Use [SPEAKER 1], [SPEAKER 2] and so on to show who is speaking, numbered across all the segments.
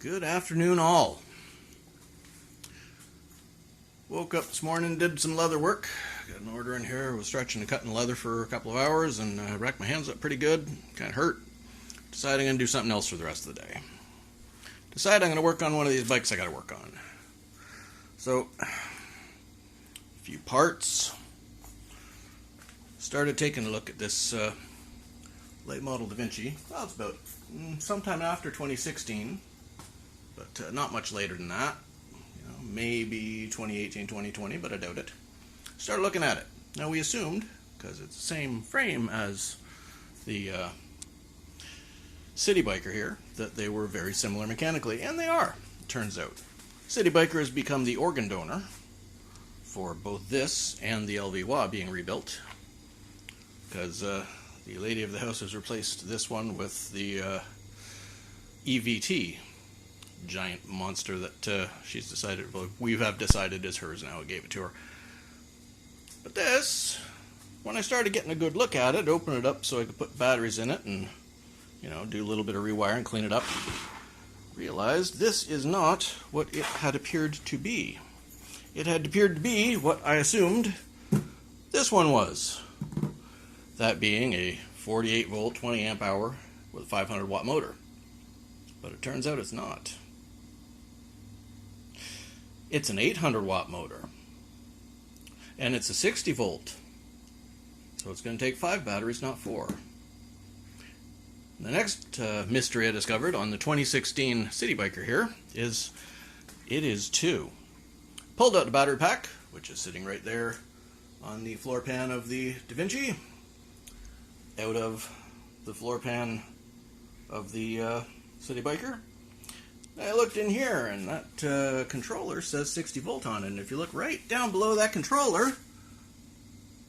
[SPEAKER 1] Good afternoon, all. Woke up this morning, did some leather work. Got an order in here. Was stretching and cutting leather for a couple of hours and racked my hands up pretty good. Kind of hurt. Decided I'm going to do something else for the rest of the day. Decided I'm going to work on one of these bikes I got to work on. So, a few parts. Started taking a look at this late model Da Vinci. Well, it's about sometime after 2016. But not much later than that. You know, maybe 2018, 2020, but I doubt it. Started looking at it. Now we assumed, because it's the same frame as the City Biker here, that they were very similar mechanically, and they are, it turns out. City Biker has become the organ donor for both this and the LVWA being rebuilt, because the lady of the house has replaced this one with the EVT. Giant monster that she's decided, well, we have decided is hers now. I gave it to her. But this, when I started getting a good look at it, open it up so I could put batteries in it and, you know, do a little bit of rewiring, clean it up, realized this is not what it had appeared to be. It had appeared to be what I assumed this one was. That being a 48 volt, 20 amp hour with a 500 watt motor. But it turns out it's not. It's an 800 watt motor, and it's a 60 volt, so it's going to take 5 batteries, not 4. The next mystery I discovered on the 2016 City Biker here is it is 2. Pulled out the battery pack, which is sitting right there on the floor pan of the Da Vinci, out of the floor pan of the City Biker. I looked in here, and that controller says 60 volt on it, and if you look right down below that controller,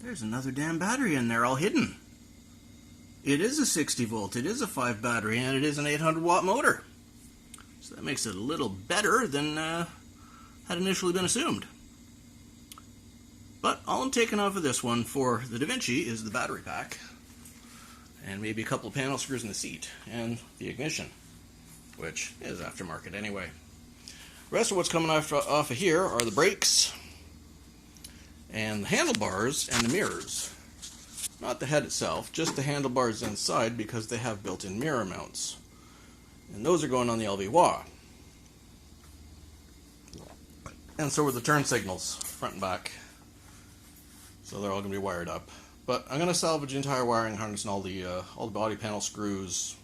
[SPEAKER 1] there's another damn battery in there all hidden. It is a 60 volt, it is a 5 battery, and it is an 800 watt motor. So that makes it a little better than had initially been assumed. But all I'm taking off of this one for the Da Vinci is the battery pack, and maybe a couple of panel screws in the seat, and the ignition, which is aftermarket anyway. The rest of what's coming off of here are the brakes and the handlebars and the mirrors. Not the head itself, just the handlebars inside, because they have built-in mirror mounts. And those are going on the LVWA. And so are the turn signals, front and back. So they're all going to be wired up. But I'm going to salvage the entire wiring harness and all the body panel screws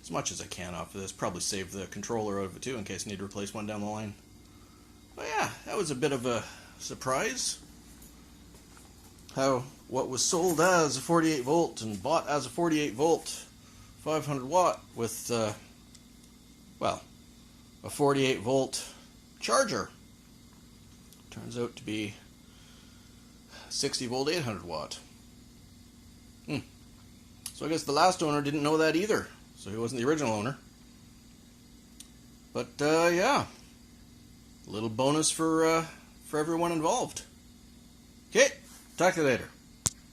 [SPEAKER 1] as much as I can off of this. Probably save the controller out of it too in case I need to replace one down the line. But yeah, that was a bit of a surprise. How what was sold as a 48 volt and bought as a 48 volt 500 watt with well, a 48 volt charger turns out to be 60 volt 800 watt. So I guess the last owner didn't know that either. So he wasn't the original owner. But yeah, a little bonus for everyone involved. Okay, talk to you later.